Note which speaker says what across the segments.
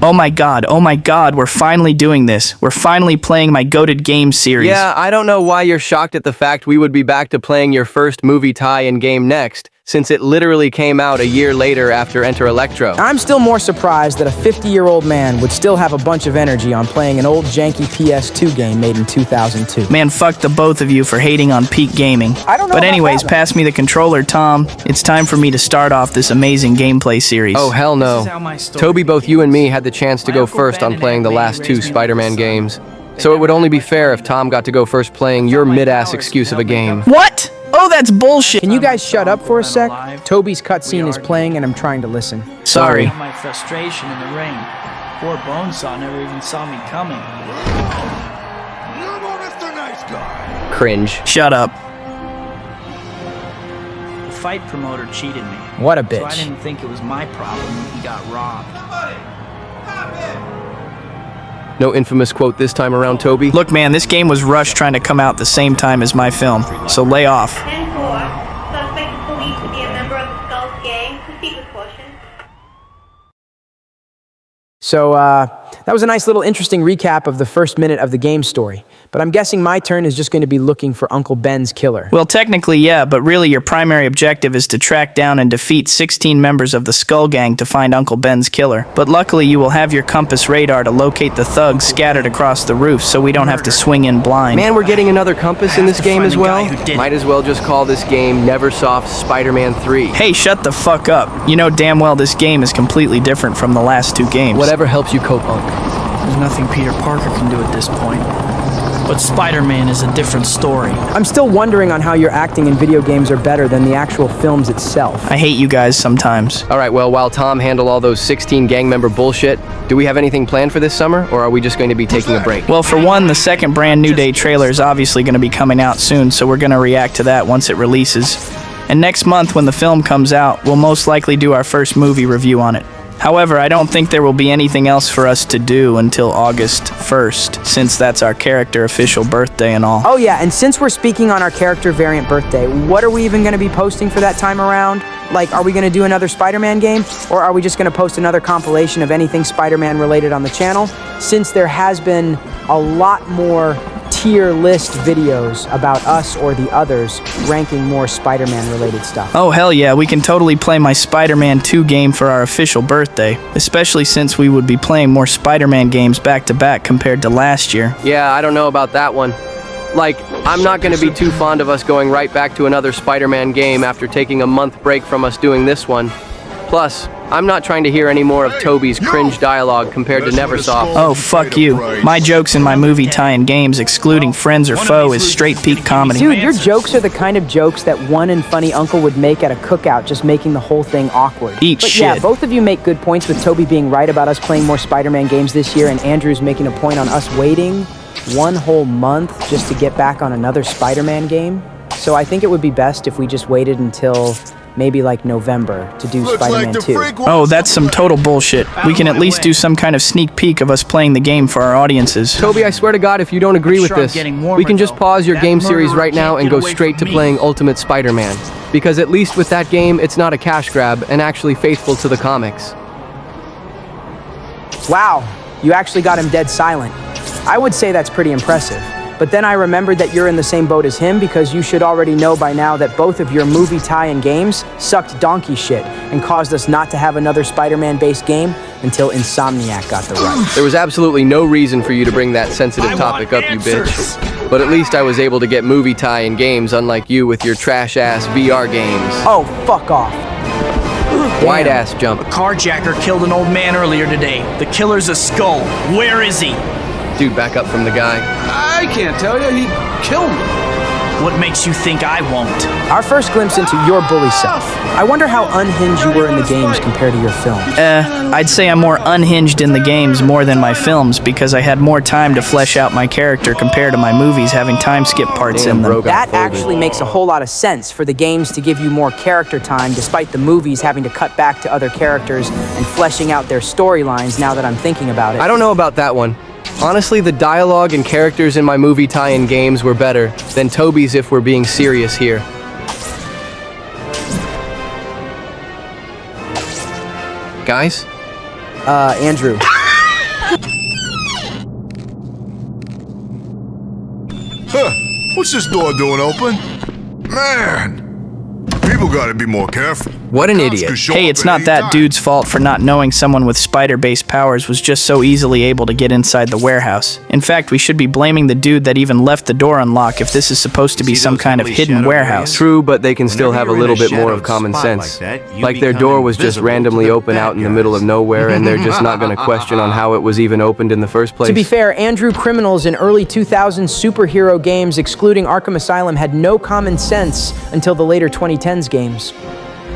Speaker 1: Oh my god, we're finally doing this. We're finally playing my goated game series.
Speaker 2: Yeah, I don't know why you're shocked at the fact we would be back to playing your first movie tie-in game next, since it literally came out a year later after Enter Electro.
Speaker 3: I'm still more surprised that a 50-year-old man would still have a bunch of energy on playing an old janky PS2 game made in 2002.
Speaker 1: Man, fuck the both of you for hating on peak gaming.
Speaker 3: I don't know.
Speaker 1: But anyways, pass me the controller, Tom. It's time for me to start off this amazing gameplay series.
Speaker 2: Oh, hell no. Toby, both you and me had the chance to go first on playing the last two Spider-Man games. So it would only be fair if Tom got to go first playing your mid-ass excuse of a game.
Speaker 1: What? Oh, that's bullshit.
Speaker 3: Can you guys shut up for a sec? Toby's cutscene is playing and I'm trying to listen.
Speaker 1: Sorry.
Speaker 4: My frustration in the ring. Poor Bonesaw never even saw me coming.
Speaker 2: Cringe.
Speaker 1: Shut up.
Speaker 4: The fight promoter cheated me.
Speaker 3: What a
Speaker 4: So I
Speaker 3: bitch.
Speaker 4: didn't think it was my problem when he got robbed.
Speaker 2: No infamous quote this time around, Toby?
Speaker 1: Look, man, this game was rushed trying to come out the same time as my film, so lay off.
Speaker 5: 10-4. Suspect is believed to be a member of the Skull's gang. Proceed with caution.
Speaker 3: So, that was a nice little interesting recap of the first minute of the game story. But I'm guessing my turn is just going to be looking for Uncle Ben's killer.
Speaker 1: Well, technically, yeah, but really your primary objective is to track down and defeat 16 members of the Skull Gang to find Uncle Ben's killer. But luckily, you will have your compass radar to locate the thugs scattered across the roof, so we don't have to swing in blind.
Speaker 2: Man, we're getting another compass in this game as well? Might as well just call this game Neversoft Spider-Man 3.
Speaker 1: Hey, shut the fuck up. You know damn well this game is completely different from the last two games.
Speaker 2: Whatever helps you cope, Unc.
Speaker 4: There's nothing Peter Parker can do at this point. But Spider-Man is a different story.
Speaker 3: I'm still wondering on how your acting in video games are better than the actual films itself.
Speaker 1: I hate you guys sometimes.
Speaker 2: Alright, well, while Tom handled all those 16 gang member bullshit, do we have anything planned for this summer, or are we just going to be taking a break?
Speaker 1: Well, for one, the second Brand New Day trailer is obviously going to be coming out soon, so we're going to react to that once it releases. And next month, when the film comes out, we'll most likely do our first movie review on it. However, I don't think there will be anything else for us to do until August 1st, since that's our character official birthday and all.
Speaker 3: Oh yeah, and since we're speaking on our character variant birthday, what are we even going to be posting for that time around? Like, are we going to do another Spider-Man game? Or are we just going to post another compilation of anything Spider-Man related on the channel? Since there has been a lot more tier list videos about us or the others ranking more Spider-Man related stuff.
Speaker 1: Oh hell yeah, we can totally play my Spider-Man 2 game for our official birthday, especially since we would be playing more Spider-Man games back to back compared to last year.
Speaker 2: Yeah, I don't know about that one. Like, I'm not going to be too fond of us going right back to another Spider-Man game after taking a month break from us doing this one. Plus, I'm not trying to hear any more of Toby's cringe dialogue compared to Neversoft.
Speaker 1: Oh, fuck you. My jokes in my movie tie-in games, excluding Friends or Foe, is straight peak comedy.
Speaker 3: Dude, your jokes are the kind of jokes that one and funny uncle would make at a cookout, just making the whole thing awkward.
Speaker 1: Eat
Speaker 3: but
Speaker 1: shit.
Speaker 3: Yeah, both of you make good points with Toby being right about us playing more Spider-Man games this year, and Andrew's making a point on us waiting one whole month just to get back on another Spider-Man game. So I think it would be best if we just waited until maybe like November to do Spider-Man 2.
Speaker 1: Oh, that's some total bullshit. We can at least do some kind of sneak peek of us playing the game for our audiences.
Speaker 2: Toby, I swear to God, if you don't agree with this, we can just pause your game series right now and go straight to playing Ultimate Spider-Man. Because at least with that game, it's not a cash grab and actually faithful to the comics.
Speaker 3: Wow, you actually got him dead silent. I would say that's pretty impressive. But then I remembered that you're in the same boat as him because you should already know by now that both of your movie tie-in games sucked donkey shit and caused us not to have another Spider-Man-based game until Insomniac got the rights.
Speaker 2: There was absolutely no reason for you to bring that sensitive topic up, you bitch. But at least I was able to get movie tie-in games, unlike you with your trash-ass VR games.
Speaker 3: Oh, fuck off.
Speaker 2: Wide-ass jump.
Speaker 4: A carjacker killed an old man earlier today. The killer's a skull. Where is he?
Speaker 2: Dude, back up from the guy.
Speaker 6: I can't tell you. He killed me.
Speaker 4: What makes you think I won't?
Speaker 3: Our first glimpse into your bully self. I wonder how unhinged you were in the games compared to your films.
Speaker 1: I'd say I'm more unhinged in the games more than my films because I had more time to flesh out my character compared to my movies having time skip parts in them.
Speaker 3: That actually makes a whole lot of sense for the games to give you more character time despite the movies having to cut back to other characters and fleshing out their storylines now that I'm thinking about it.
Speaker 2: I don't know about that one. Honestly, the dialogue and characters in my movie tie-in games were better than Toby's if we're being serious here.
Speaker 3: Andrew.
Speaker 7: What's this door doing open? Man, people gotta be more careful.
Speaker 2: What an idiot.
Speaker 1: Hey, it's not that dude's fault for not knowing someone with spider-based powers was just so easily able to get inside the warehouse. In fact, we should be blaming the dude that even left the door unlocked if this is supposed to be some kind of hidden warehouse.
Speaker 2: True, but they can still have a little bit more of common sense. Like their door was just randomly open out in the middle of nowhere, and they're just not going to question on how it was even opened in the first place.
Speaker 3: To be fair, Andrew criminals in early 2000s superhero games, excluding Arkham Asylum, had no common sense until the later 2010s games.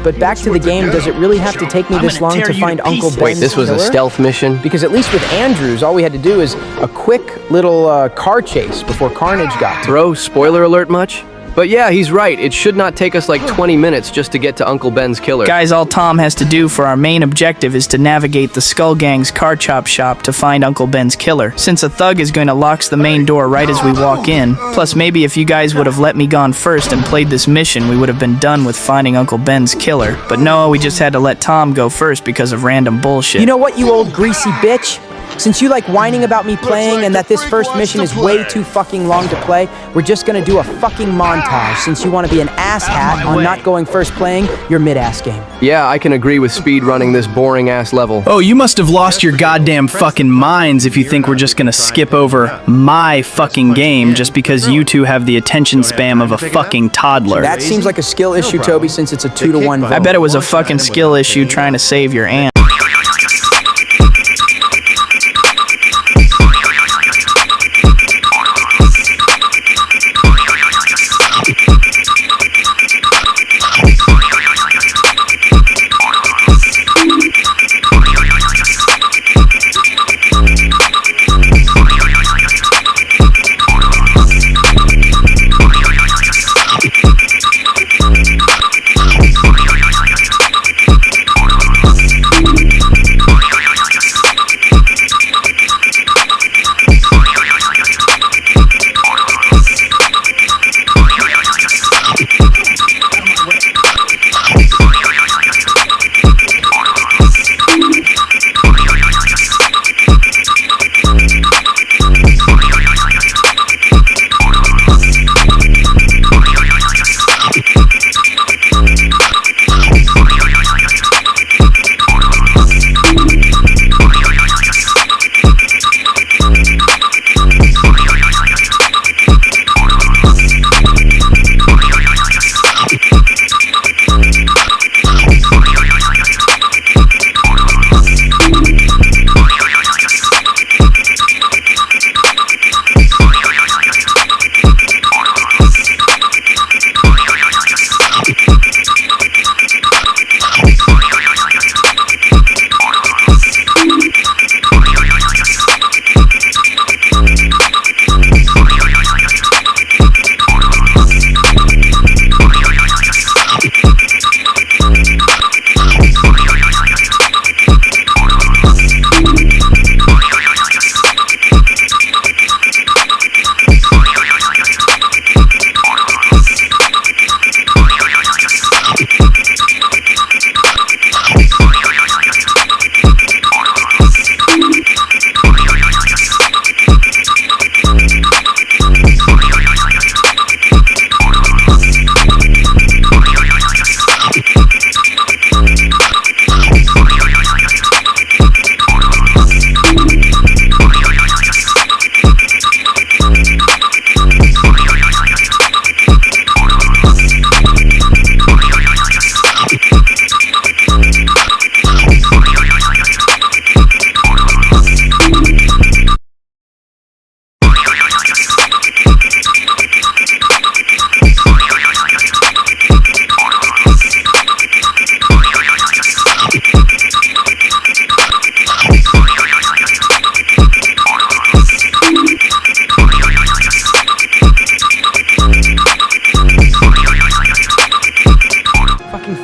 Speaker 3: But back to the game, does it really have to take me this long to find Uncle Ben's
Speaker 2: Wait, this was a
Speaker 3: killer?
Speaker 2: stealth mission?
Speaker 3: Because at least with Andrews, all we had to do is a quick little car chase before Carnage got to.
Speaker 2: Bro, spoiler alert much? But yeah, he's right. It should not take us like 20 minutes just to get to Uncle Ben's killer.
Speaker 1: Guys, all Tom has to do for our main objective is to navigate the Skull Gang's car chop shop to find Uncle Ben's killer, since a thug is going to lock the main door right as we walk in. Plus, maybe if you guys would have let me gone first and played this mission, we would have been done with finding Uncle Ben's killer. But no, we just had to let Tom go first because of random bullshit.
Speaker 3: You know what, you old greasy bitch? Since you like whining about me playing and that this first mission is way too fucking long to play, we're just gonna do a fucking montage since you want to be an asshat on not going first playing your mid-ass game.
Speaker 2: Yeah, I can agree with speed running this boring-ass level.
Speaker 8: Oh, you must have lost your goddamn fucking minds if you think we're just gonna skip over my fucking game just because you two have the attention span of a fucking toddler.
Speaker 3: That seems like a skill issue, Toby, since it's a 2-to-1 vote.
Speaker 1: I bet it was a fucking skill issue trying to save your aunt.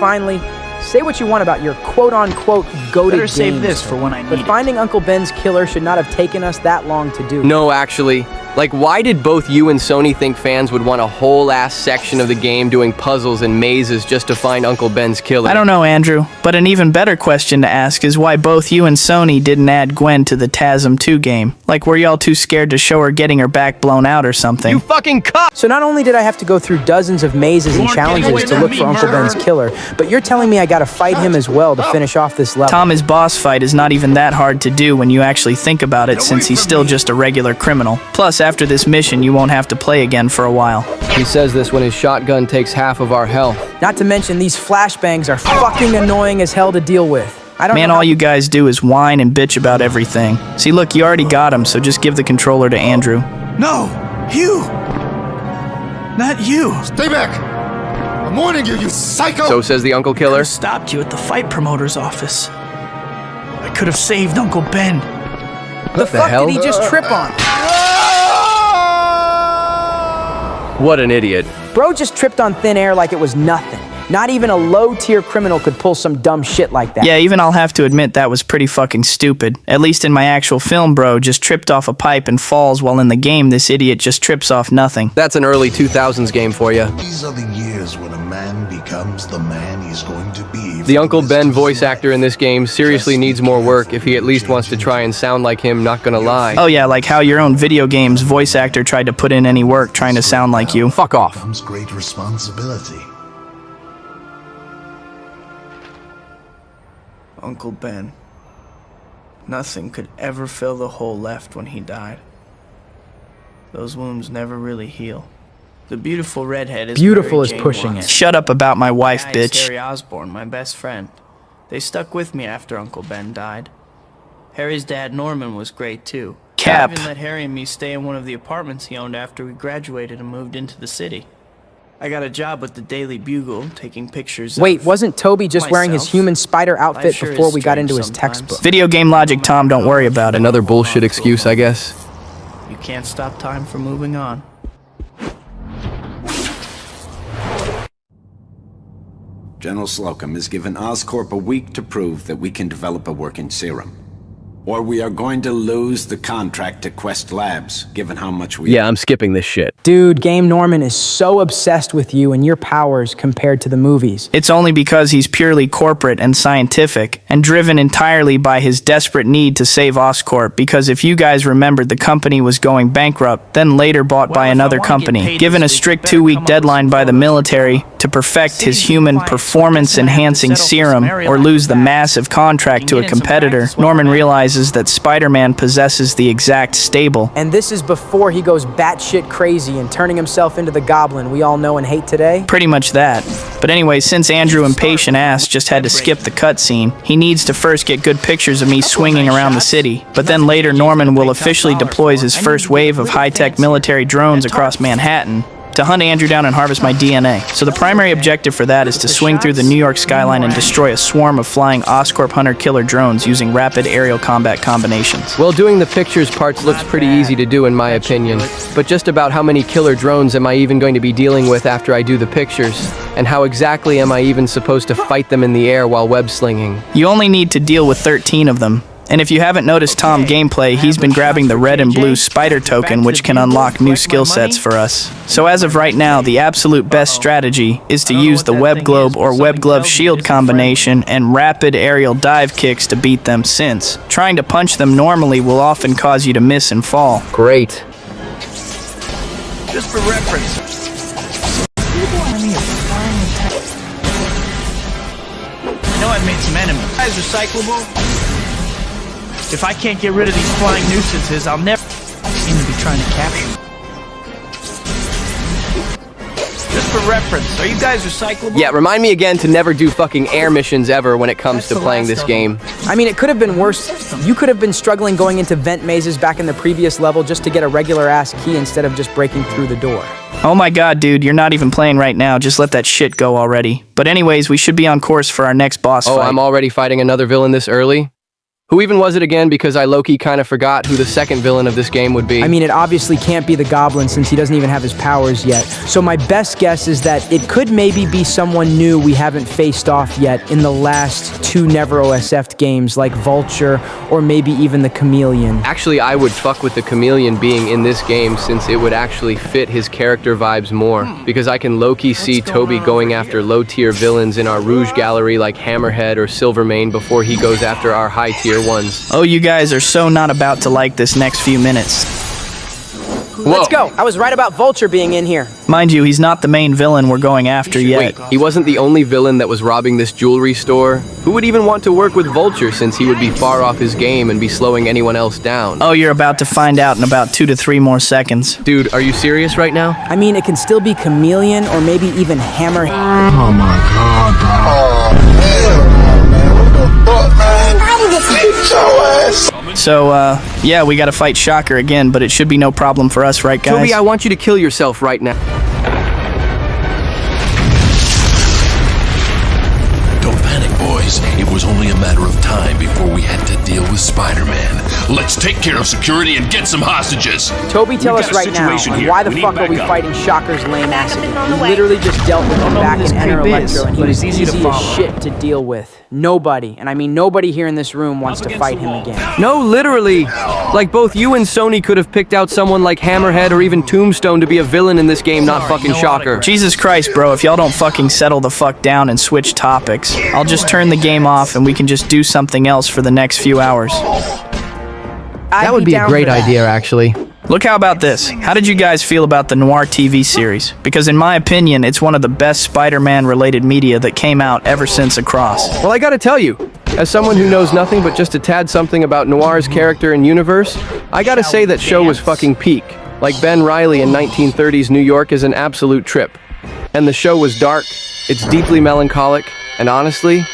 Speaker 3: Finally, say what you want about your quote-unquote goated
Speaker 4: Better save
Speaker 3: games,
Speaker 4: this for when I
Speaker 3: but
Speaker 4: need it.
Speaker 3: finding Uncle Ben's killer should not have taken us that long to do.
Speaker 2: No, actually, Like, why did both you and Sony think fans would want a whole ass section of the game doing puzzles and mazes just to find Uncle Ben's killer?
Speaker 1: I don't know, Andrew, but an even better question to ask is why both you and Sony didn't add Gwen to the TASM 2 game. Like, were y'all too scared to show her getting her back blown out or something?
Speaker 2: You fucking cuck!
Speaker 3: So not only did I have to go through dozens of mazes and challenges to look for Uncle Ben's killer, but you're telling me I gotta fight him as well to finish off this level.
Speaker 1: Tom, his boss fight is not even that hard to do when you actually think about it, since he's still just a regular criminal. Plus, after this mission, you won't have to play again for a while.
Speaker 2: He says this when his shotgun takes half of our health.
Speaker 3: Not to mention, these flashbangs are fucking annoying as hell to deal with. I don't
Speaker 1: Man,
Speaker 3: know
Speaker 1: all you guys do is whine and bitch about everything. See, look, you already got him, so just give the controller to Andrew.
Speaker 9: No! You! Not you!
Speaker 7: Stay back! I'm warning you, you psycho!
Speaker 2: So says the Uncle
Speaker 4: I
Speaker 2: Killer.
Speaker 4: stopped you at the fight promoter's office. I could have saved Uncle Ben.
Speaker 3: the fuck
Speaker 2: hell?
Speaker 3: did he just trip on?
Speaker 2: What an idiot.
Speaker 3: Bro just tripped on thin air like it was nothing. Not even a low-tier criminal could pull some dumb shit like that.
Speaker 1: Yeah, even I'll have to admit that was pretty fucking stupid. At least in my actual film, bro just tripped off a pipe and falls, while in the game, this idiot just trips off nothing.
Speaker 2: That's an early 2000s game for you.
Speaker 10: These are the years when a man becomes the man he's going to be.
Speaker 2: The Uncle Ben voice actor in this game seriously needs more work if he at least wants to try and sound like him, not gonna lie.
Speaker 1: Oh yeah, like how your own video game's voice actor tried to put in any work trying to sound like you.
Speaker 2: Fuck off.
Speaker 10: Comes great responsibility.
Speaker 11: Uncle Ben. Nothing could ever fill the hole left when he died. Those wounds never really heal. The beautiful redhead is
Speaker 3: Beautiful
Speaker 11: Mary
Speaker 3: is
Speaker 11: Jane
Speaker 3: pushing
Speaker 11: Watson.
Speaker 3: it.
Speaker 1: Shut up about my wife,
Speaker 11: Guy is
Speaker 1: bitch.
Speaker 11: Harry Osborn, my best friend. They stuck with me after Uncle Ben died. Harry's dad, Norman, was great too.
Speaker 1: Cap.
Speaker 11: I even let Harry and me stay in one of the apartments he owned after we graduated and moved into the city. I got a job with the Daily Bugle, taking pictures
Speaker 3: Wait,
Speaker 11: of
Speaker 3: wasn't Tobey just wearing his
Speaker 11: myself.
Speaker 3: human spider outfit
Speaker 11: Life sure
Speaker 3: before
Speaker 11: is
Speaker 3: we got
Speaker 11: strange
Speaker 3: into his
Speaker 11: sometimes.
Speaker 3: textbook?
Speaker 1: Video game logic, Tom, don't worry about it.
Speaker 2: Another bullshit excuse, I guess.
Speaker 11: You can't stop time from moving on.
Speaker 12: General Slocum has given Oscorp a week to prove that we can develop a working serum. Or we are going to lose the contract to Quest Labs, given how much we...
Speaker 2: Yeah, I'm skipping this shit.
Speaker 3: Dude, Game Norman is so obsessed with you and your powers compared to the movies.
Speaker 1: It's only because he's purely corporate and scientific, and driven entirely by his desperate need to save Oscorp, because if you guys remembered, the company was going bankrupt, then later bought by another company, given a strict 2-week deadline by the military to perfect his human performance-enhancing serum, or lose the massive contract to a competitor. Norman realizes that Spider-Man possesses the exact stable.
Speaker 3: And this is before he goes batshit crazy and turning himself into the goblin we all know and hate today?
Speaker 1: Pretty much that. But anyway, since Andrew impatient ass just had to skip the cutscene, he needs to first get good pictures of me swinging around the city. But then later Norman will officially deploy his first wave of high-tech military drones across Manhattan to hunt Andrew down and harvest my DNA. So the primary objective for that is to swing through the New York skyline and destroy a swarm of flying Oscorp hunter-killer drones using rapid aerial combat combinations.
Speaker 2: Well, doing the pictures parts looks pretty easy to do in my opinion. But just about how many killer drones am I even going to be dealing with after I do the pictures? And how exactly am I even supposed to fight them in the air while web slinging?
Speaker 1: You only need to deal with 13 of them. And if you haven't noticed Tom gameplay, he's been grabbing the red and blue spider token, which can unlock new skill sets for us. So as of right now, the absolute best strategy is to use the web globe or web glove shield combination and rapid aerial dive kicks to beat them, since trying to punch them normally will often cause you to miss and fall.
Speaker 2: Great.
Speaker 11: Just for reference. I know I've made some enemies. Guys, recyclable. If I can't get rid of these flying nuisances, I'll never seem to be trying to capture them. Just for reference, are you guys recyclable?
Speaker 2: Yeah, remind me again to never do fucking air missions ever when it comes to playing this game.
Speaker 3: I mean, it could have been worse. You could have been struggling going into vent mazes back in the previous level just to get a regular-ass key instead of just breaking through the door.
Speaker 1: Oh my god, dude, you're not even playing right now. Just let that shit go already. But anyways, we should be on course for our next boss fight.
Speaker 2: Oh, I'm already fighting another villain this early? Who even was it again, because I low-key kind of forgot who the second villain of this game would be?
Speaker 3: I mean, it obviously can't be the Goblin since he doesn't even have his powers yet. So my best guess is that it could maybe be someone new we haven't faced off yet in the last 2 never OSF'd games like Vulture or maybe even the Chameleon.
Speaker 2: Actually, I would fuck with the Chameleon being in this game since it would actually fit his character vibes more. Because I can low-key see Tobey going after low-tier villains in our Rouge gallery like Hammerhead or Silvermane before he goes after our high-tier ones.
Speaker 1: Oh, you guys are so not about to like this next few minutes.
Speaker 3: Let's go. I was right about Vulture being in here.
Speaker 1: Mind you, he's not the main villain we're going after yet.
Speaker 2: Wait, he wasn't the only villain that was robbing this jewelry store? Who would even want to work with Vulture since he would be far off his game and be slowing anyone else down?
Speaker 1: Oh, you're about to find out in about 2 to 3 more seconds.
Speaker 2: Dude, are you serious right now?
Speaker 3: I mean, it can still be Chameleon or maybe even Hammerhead.
Speaker 7: Oh my god, bro. Oh, hell, man. What the fuck, man? I'm gonna beat your ass.
Speaker 1: So, yeah, we gotta fight Shocker again, but it should be no problem for us, right, guys?
Speaker 2: Tobey, I want you to kill yourself right now.
Speaker 13: Don't panic, boys. It was only a matter of time before we had to deal with Spider-Man. Let's take care of security and get some hostages.
Speaker 3: Tobey, tell us right now, why the fuck are we fighting Shocker's lame ass again? We literally just dealt with him back in Enter Electro, and he was easy as shit to deal with. Nobody, and I mean nobody here in this room wants to fight him again.
Speaker 2: No, literally. Like both you and Sony could have picked out someone like Hammerhead or even Tombstone to be a villain in this game, not fucking Shocker.
Speaker 1: Jesus Christ, bro, if y'all don't fucking settle the fuck down and switch topics, I'll just turn the game off and we can just do something else for the next few hours.
Speaker 2: That would be a great idea, actually.
Speaker 1: Look, how about this? How did you guys feel about the Noir TV series? Because in my opinion, it's one of the best Spider-Man related media that came out ever since Across.
Speaker 2: Well, I gotta tell you, as someone who knows nothing but just a tad something about Noir's character and universe, I gotta say that show was fucking peak. Like Ben Reilly in 1930s New York is an absolute trip. And the show was dark, it's deeply melancholic, and honestly,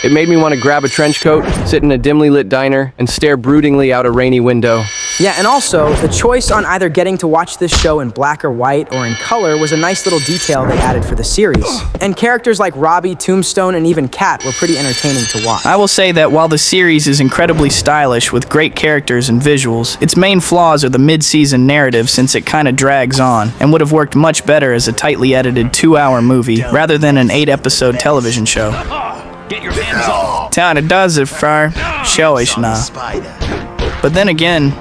Speaker 2: it made me want to grab a trench coat, sit in a dimly lit diner, and stare broodingly out a rainy window.
Speaker 3: Yeah, and also, the choice on either getting to watch this show in black or white or in color was a nice little detail they added for the series. And characters like Robbie, Tombstone, and even Cat were pretty entertaining to watch.
Speaker 1: I will say that while the series is incredibly stylish with great characters and visuals, its main flaws are the mid-season narrative since it kinda drags on, and would have worked much better as a tightly edited 2-hour movie rather than an 8-episode television show.
Speaker 9: Get your hands off.
Speaker 1: Kinda does it for showish now. But then again,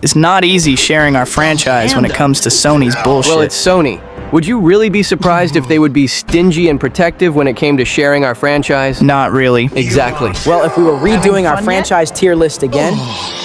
Speaker 1: it's not easy sharing our franchise when it comes to Sony's bullshit.
Speaker 2: Well, it's Sony. Would you really be surprised if they would be stingy and protective when it came to sharing our franchise?
Speaker 1: Not really.
Speaker 2: Exactly.
Speaker 3: Well, if we were redoing our franchise tier list again,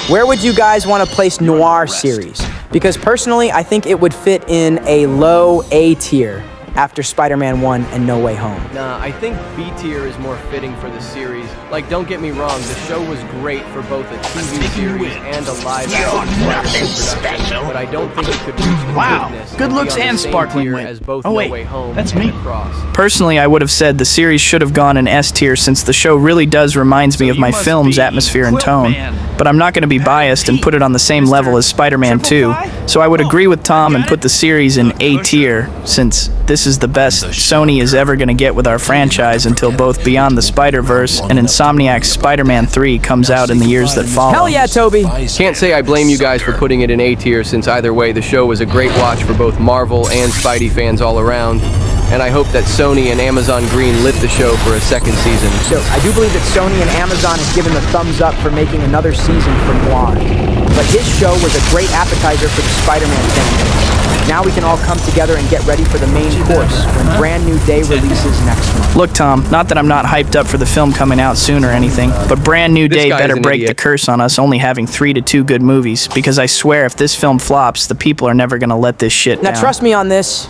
Speaker 3: where would you guys want to place Noir series? Because personally, I think it would fit in a low A tier after Spider-Man 1 and No Way Home.
Speaker 2: Nah, I think B tier is more fitting for the series. Like, don't get me wrong, the show was great for both a TV series and a live-action production, but I don't think it could reach the goodness
Speaker 4: good looks
Speaker 2: be on the
Speaker 4: and
Speaker 2: same
Speaker 4: sparkling
Speaker 2: tier
Speaker 4: wit.
Speaker 2: as both
Speaker 4: Oh, wait,
Speaker 2: No Way Home
Speaker 4: that's
Speaker 2: and
Speaker 4: me.
Speaker 2: Across.
Speaker 1: Personally, I would have said the series should have gone in S tier since the show really does reminds me of my film's atmosphere and tone. But I'm not going to be biased and put it on the same level as Spider-Man 2, so I would agree with Tom and put the series in A tier, since this is the best Sony is ever going to get with our franchise until both Beyond the Spider-Verse and Insomniac's Spider-Man 3 comes out in the years that follow.
Speaker 3: Hell yeah, Tobey!
Speaker 2: Can't say I blame you guys for putting it in A tier, since either way the show was a great watch for both Marvel and Spidey fans all around. And I hope that Sony and Amazon Green lit the show for a second season.
Speaker 3: So, I do believe that Sony and Amazon have given the thumbs up for making another season for Noir. But his show was a great appetizer for the Spider-Man fan. Now we can all come together and get ready for the main course when Brand New Day releases next month.
Speaker 1: Look, Tom, not that I'm not hyped up for the film coming out soon or anything, but Brand New Day better break the curse on us only having 3 to 2 good movies, because I swear if this film flops, the people are never gonna let this shit down.
Speaker 3: Now trust me on this.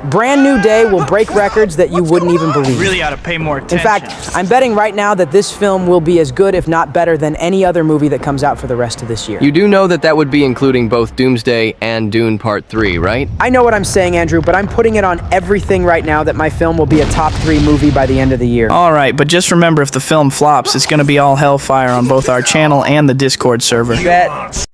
Speaker 3: Brand New Day will break records that you wouldn't even believe.
Speaker 4: Really ought to pay more attention.
Speaker 3: In fact, I'm betting right now that this film will be as good, if not better, than any other movie that comes out for the rest of this year.
Speaker 2: You do know that that would be including both Doomsday and Dune Part 3, right?
Speaker 3: I know what I'm saying, Andrew, but I'm putting it on everything right now that my film will be a top 3 movie by the end of the year.
Speaker 1: Alright, but just remember, if the film flops, it's gonna be all hellfire on both our channel and the Discord server.
Speaker 3: Bet.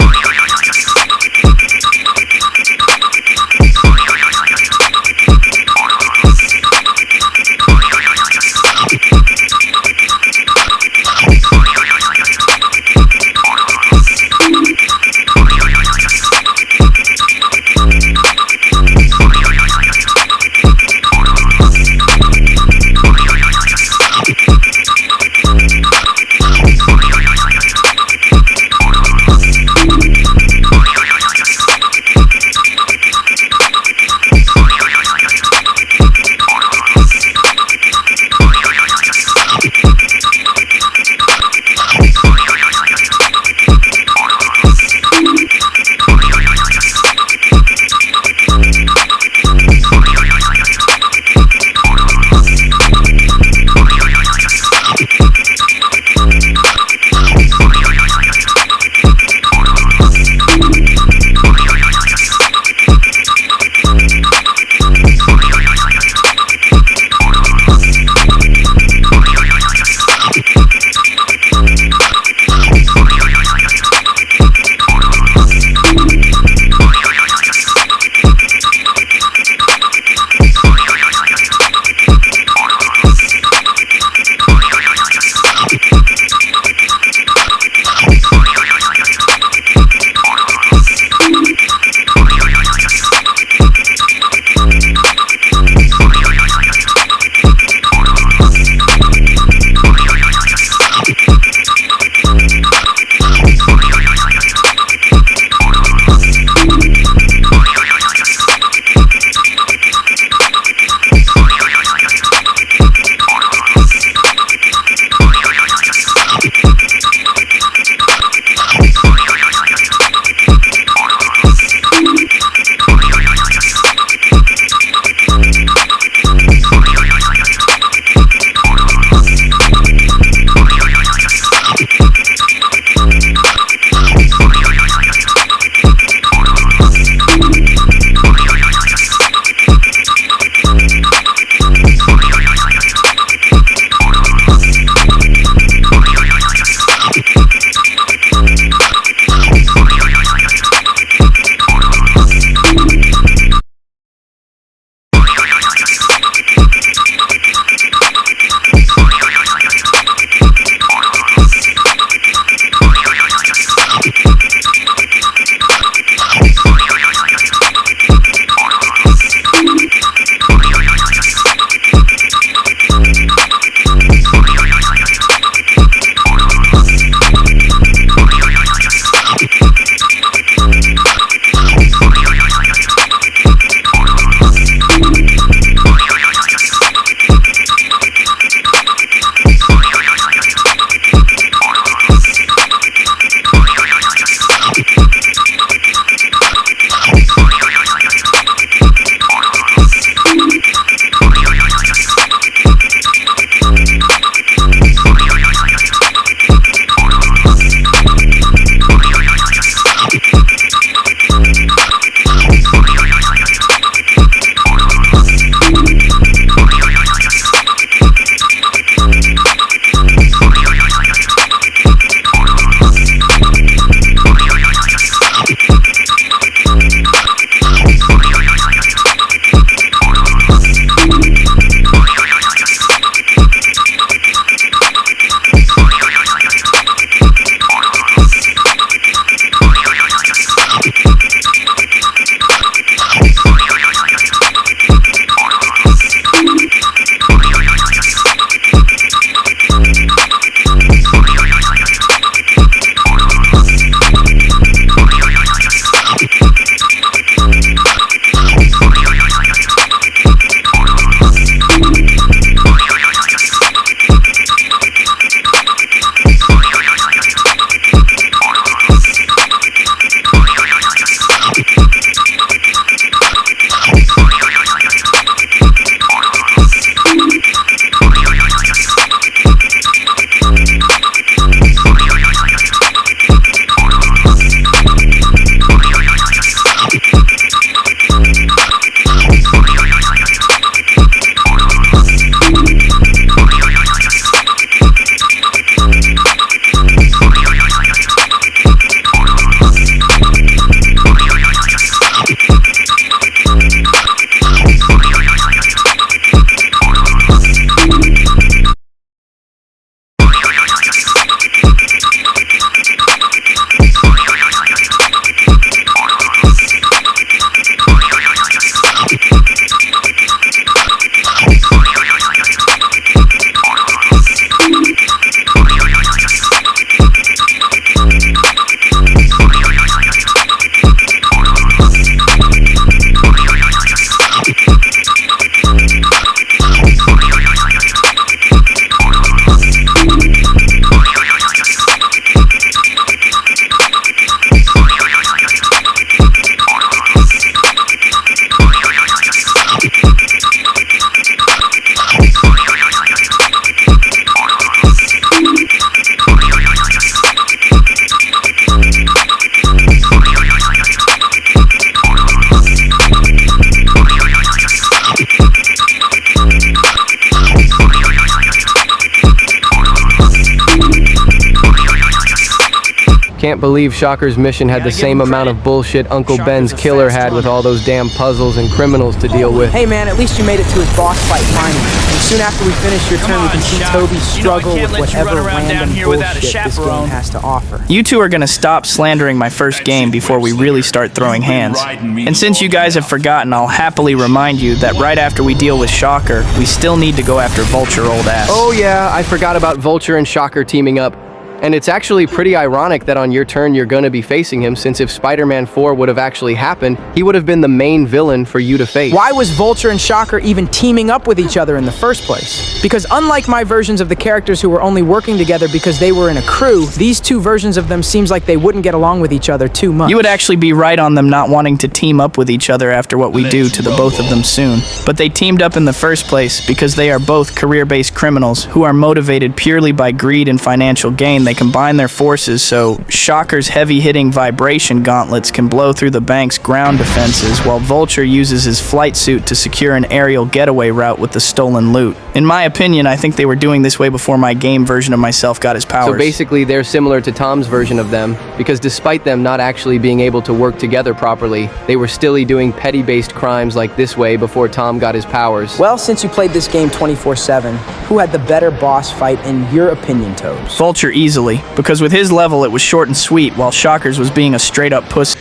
Speaker 2: can't believe Shocker's mission had the same amount of bullshit Uncle Ben's killer had with all those damn puzzles and criminals to deal with.
Speaker 3: Hey man, at least you made it to his boss fight finally. And soon after we finish your turn, we can see Tobey struggle with whatever random bullshit this game has to offer.
Speaker 1: You two are gonna stop slandering my first game before we really start throwing hands. And since you guys have forgotten, I'll happily remind you that right after we deal with Shocker, we still need to go after Vulture, old ass.
Speaker 2: Oh yeah, I forgot about Vulture and Shocker teaming up. And it's actually pretty ironic that on your turn you're gonna be facing him, since if Spider-Man 4 would have actually happened, he would have been the main villain for you to face.
Speaker 3: Why was Vulture and Shocker even teaming up with each other in the first place? Because unlike my versions of the characters who were only working together because they were in a crew, these two versions of them seems like they wouldn't get along with each other too much.
Speaker 1: You would actually be right on them not wanting to team up with each other after what we do to the both of them soon. But they teamed up in the first place because they are both career-based criminals who are motivated purely by greed and financial gain. They combine their forces so Shocker's heavy-hitting vibration gauntlets can blow through the bank's ground defenses, while Vulture uses his flight suit to secure an aerial getaway route with the stolen loot. In my opinion, I think they were doing this way before my game version of myself got his powers.
Speaker 2: So basically they're similar to Tom's version of them, because despite them not actually being able to work together properly, they were still doing petty-based crimes like this way before Tom got his powers.
Speaker 3: Well, since you played this game 24/7, who had the better boss fight in your opinion, Tobes?
Speaker 1: Vulture easily, because with his level it was short and sweet, while Shocker's was being a straight-up puss.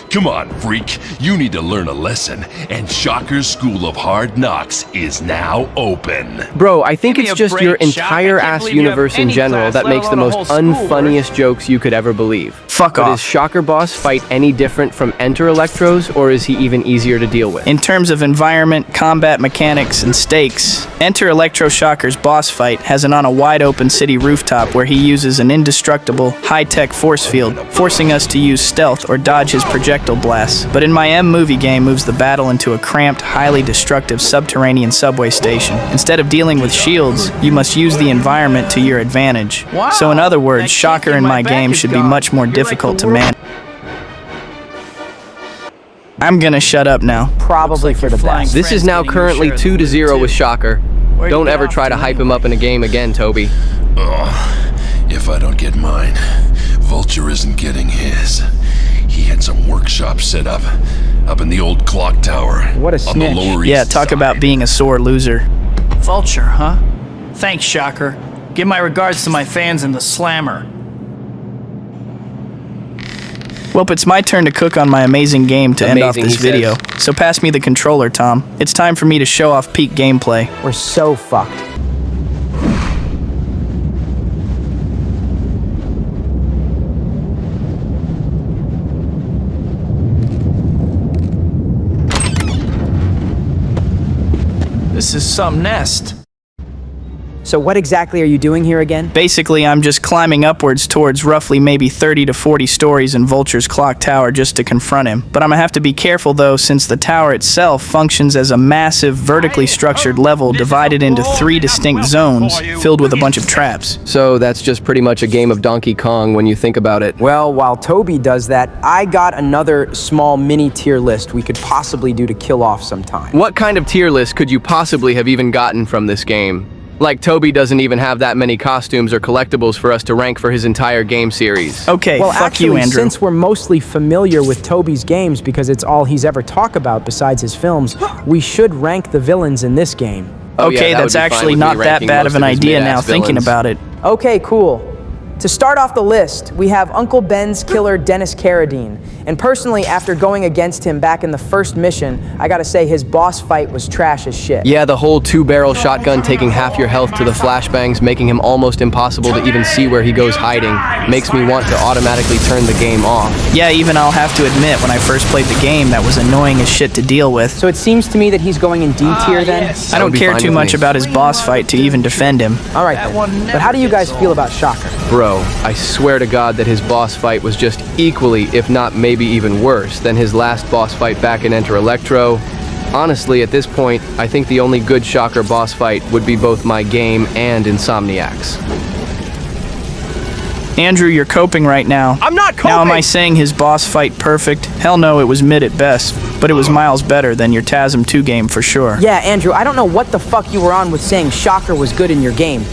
Speaker 13: Come on, freak. You need to learn a lesson, and Shocker's School of Hard Knocks is now open.
Speaker 2: Bro, I think it's just your entire ass universe in general that makes the most unfunniest jokes you could ever believe.
Speaker 1: Fuck off.
Speaker 2: But is Shocker boss fight any different from Enter Electro's, or is he even easier to deal with?
Speaker 1: In terms of environment, combat mechanics, and stakes, Enter Electro Shocker's boss fight has it on a wide-open city rooftop where he uses an indestructible, high-tech force field, forcing us to use stealth or dodge his projectile blasts. But in my M-Movie game moves the battle into a cramped, highly destructive subterranean subway station. Instead of dealing with shields, you must use the environment to your advantage.
Speaker 11: Wow,
Speaker 1: so in other words,
Speaker 11: that
Speaker 1: Shocker
Speaker 11: kick
Speaker 1: in
Speaker 11: in
Speaker 1: my
Speaker 11: my
Speaker 1: game
Speaker 11: back is
Speaker 1: should be
Speaker 11: gone.
Speaker 1: much more
Speaker 11: You're
Speaker 1: difficult
Speaker 11: like
Speaker 1: to
Speaker 11: the
Speaker 1: manage. I'm gonna shut up now.
Speaker 3: Probably for the best.
Speaker 2: This is now currently 2-0 with Shocker. Don't ever try to hype him up in a game again, Tobey.
Speaker 13: Oh, if I don't get mine, Vulture isn't getting his. He had some workshop set up in the old clock tower.
Speaker 3: What a
Speaker 13: on the
Speaker 3: snitch.
Speaker 13: Lower
Speaker 1: Yeah,
Speaker 13: East
Speaker 1: talk
Speaker 13: Side.
Speaker 1: about being a sore loser.
Speaker 4: Vulture, huh? Thanks, Shocker. Give my regards to my fans in the Slammer.
Speaker 1: Well, it's my turn to cook on my amazing game to end off
Speaker 2: Amazing,
Speaker 1: this
Speaker 2: he
Speaker 1: video.
Speaker 2: says.
Speaker 1: So pass me the controller, Tom. It's time for me to show off peak gameplay.
Speaker 3: We're so fucked.
Speaker 11: This is some nest.
Speaker 3: So what exactly are you doing here again?
Speaker 1: Basically, I'm just climbing upwards towards roughly maybe 30 to 40 stories in Vulture's clock tower just to confront him. But I'm gonna have to be careful though, since the tower itself functions as a massive, vertically structured level divided into 3 distinct zones filled with a bunch of traps.
Speaker 2: So that's just pretty much a game of Donkey Kong when you think about it.
Speaker 3: Well, while Tobey does that, I got another small mini tier list we could possibly do to kill off some time.
Speaker 2: What kind of tier list could you possibly have even gotten from this game? Like, Tobey doesn't even have that many costumes or collectibles for us to rank for his entire game series.
Speaker 1: Okay,
Speaker 3: Well,
Speaker 1: fuck
Speaker 3: actually,
Speaker 1: you, Andrew.
Speaker 3: since we're mostly familiar with Tobey's games because it's all he's ever talked about besides his films, we should rank the villains in this game.
Speaker 2: Oh, yeah,
Speaker 1: Okay,
Speaker 2: that would
Speaker 1: that's
Speaker 2: be fine
Speaker 1: actually
Speaker 2: with me
Speaker 1: not that
Speaker 2: ranking
Speaker 1: bad
Speaker 2: most
Speaker 1: of an
Speaker 2: of his
Speaker 1: idea
Speaker 2: mid-ass
Speaker 1: now thinking
Speaker 2: villains.
Speaker 1: about it.
Speaker 3: Okay, cool. To start off the list, we have Uncle Ben's killer Dennis Carradine. And personally, after going against him back in the first mission, I gotta say his boss fight was trash as shit.
Speaker 2: Yeah, the whole 2-barrel shotgun taking half your health to the flashbangs, making him almost impossible to even see where he goes hiding, makes me want to automatically turn the game off.
Speaker 1: Yeah, even I'll have to admit, when I first played the game, that was annoying as shit to deal with.
Speaker 3: So it seems to me that he's going in D tier then?
Speaker 1: I don't care too much about his boss fight to even defend him.
Speaker 3: Alright then. But how do you guys feel about Shocker?
Speaker 2: Bro, I swear to God that his boss fight was just equally, if not maybe even worse, than his last boss fight back in Enter Electro. Honestly, at this point, I think the only good Shocker boss fight would be both my game and Insomniac's.
Speaker 1: Andrew, you're coping right now.
Speaker 2: I'm not coping!
Speaker 1: Now am I saying his boss fight perfect? Hell no, it was mid at best, but it was miles better than your TASM 2 game for sure.
Speaker 3: Yeah, Andrew, I don't know what the fuck you were on with saying Shocker was good in your game.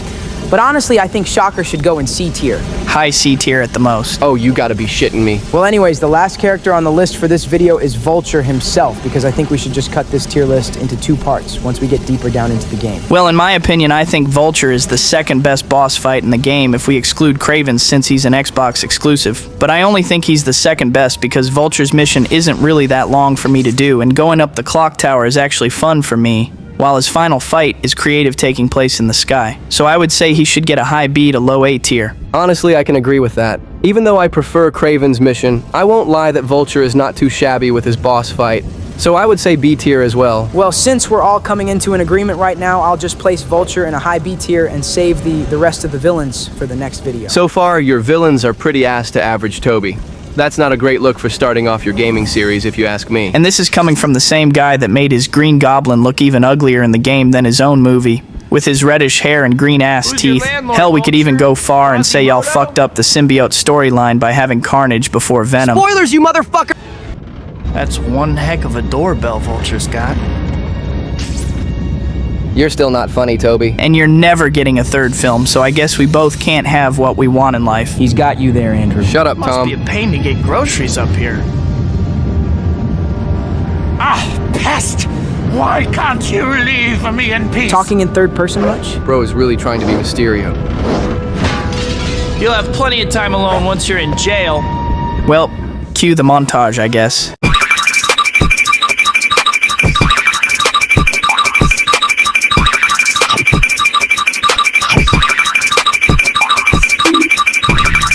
Speaker 3: But honestly, I think Shocker should go in C tier.
Speaker 1: High C tier at the most.
Speaker 2: Oh, you gotta be shitting me.
Speaker 3: Well, anyways, the last character on the list for this video is Vulture himself, because I think we should just cut this tier list into 2 parts once we get deeper down into the game.
Speaker 1: Well, in my opinion, I think Vulture is the second best boss fight in the game if we exclude Kraven's since he's an Xbox exclusive. But I only think he's the second best because Vulture's mission isn't really that long for me to do, and going up the clock tower is actually fun for me, while his final fight is creative, taking place in the sky. So I would say he should get a high B to low A tier.
Speaker 2: Honestly, I can agree with that. Even though I prefer Kraven's mission, I won't lie that Vulture is not too shabby with his boss fight. So I would say B tier as well.
Speaker 3: Well, since we're all coming into an agreement right now, I'll just place Vulture in a high B tier and save the rest of the villains for the next video.
Speaker 2: So far, your villains are pretty ass to average Tobey. That's not a great look for starting off your gaming series, if you ask me.
Speaker 1: And this is coming from the same guy that made his Green Goblin look even uglier in the game than his own movie, with his reddish hair and green-ass teeth. Hell, we could even go far and say y'all fucked up the symbiote storyline by having Carnage before Venom.
Speaker 2: Spoilers, you motherfucker!
Speaker 11: That's one heck of a doorbell Vulture's got.
Speaker 2: You're still not funny, Tobey.
Speaker 1: And you're never getting a third film, so I guess we both can't have what we want in life.
Speaker 3: He's got you there, Andrew.
Speaker 2: Shut up, Tom.
Speaker 11: Must be a pain to get groceries up here.
Speaker 9: Ah, pest! Why can't you leave me in peace?
Speaker 3: Talking in third person much?
Speaker 2: Bro is really trying to be Mysterio.
Speaker 4: You'll have plenty of time alone once you're in jail.
Speaker 1: Well, cue the montage, I guess.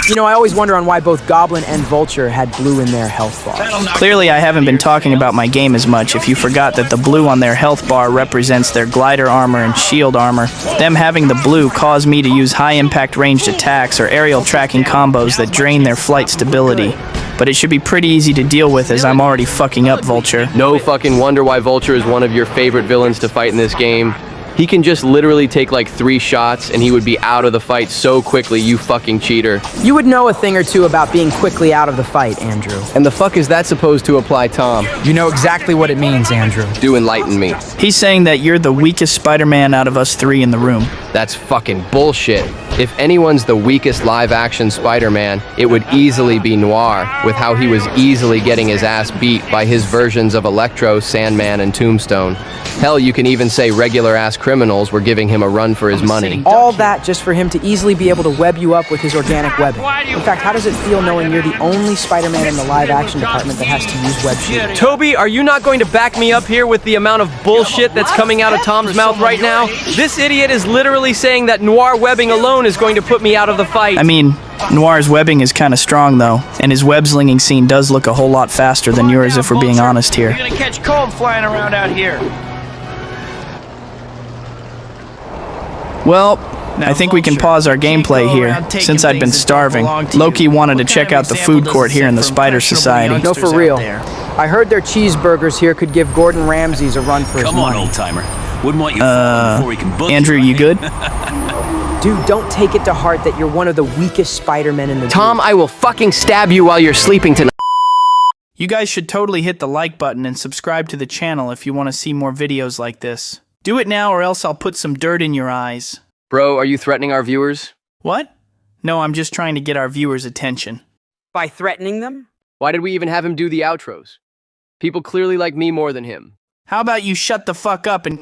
Speaker 3: You know, I always wonder on why both Goblin and Vulture had blue in their health bars.
Speaker 1: Clearly, I haven't been talking about my game as much if you forgot that the blue on their health bar represents their glider armor and shield armor. Them having the blue caused me to use high-impact ranged attacks or aerial tracking combos that drain their flight stability. But it should be pretty easy to deal with as I'm already fucking up Vulture.
Speaker 2: No fucking wonder why Vulture is one of your favorite villains to fight in this game. He can just literally take like 3 shots and he would be out of the fight so quickly, you fucking cheater.
Speaker 3: You would know a thing or two about being quickly out of the fight, Andrew.
Speaker 2: And the fuck is that supposed to apply, Tom?
Speaker 3: You know exactly what it means, Andrew.
Speaker 2: Do enlighten me.
Speaker 1: He's saying that you're the weakest Spider-Man out of us 3 in the room.
Speaker 2: That's fucking bullshit. If anyone's the weakest live-action Spider-Man, it would easily be Noir, with how he was easily getting his ass beat by his versions of Electro, Sandman, and Tombstone. Hell, you can even say regular-ass criminals were giving him a run for his money.
Speaker 3: All that just for him to easily be able to web you up with his organic webbing. In fact, how does it feel knowing you're the only Spider-Man in the live-action department that has to use web shooting?
Speaker 2: Tobey, are you not going to back me up here with the amount of bullshit that's coming out of Tom's mouth right now? This idiot is literally saying that Noir webbing alone is going to put me out of the fight.
Speaker 1: I mean, Noir's webbing is kind of strong though, and his web-slinging scene does look a whole lot faster than yours if we're being honest here.
Speaker 4: You're gonna catch comb flying around out here.
Speaker 1: Well, I think we can pause our gameplay here, since I'd been starving. Loki wanted to check out the food court here in the Spider Society.
Speaker 3: No, for real. I heard their cheeseburgers here could give Gordon Ramsay's a run for his money.
Speaker 9: Come on, old-timer. Wouldn't want you before we can book
Speaker 1: Andrew, you good?
Speaker 3: Dude, don't take it to heart that you're one of the weakest Spider-Men in the
Speaker 2: Tom,
Speaker 3: group.
Speaker 2: I will fucking stab you while you're sleeping tonight.
Speaker 1: You guys should totally hit the like button and subscribe to the channel if you want to see more videos like this. Do it now or else I'll put some dirt in your eyes.
Speaker 2: Bro, are you threatening our viewers?
Speaker 1: What? No, I'm just trying to get our viewers' attention.
Speaker 3: By threatening them?
Speaker 2: Why did we even have him do the outros? People clearly like me more than him.
Speaker 1: How about you shut the fuck up and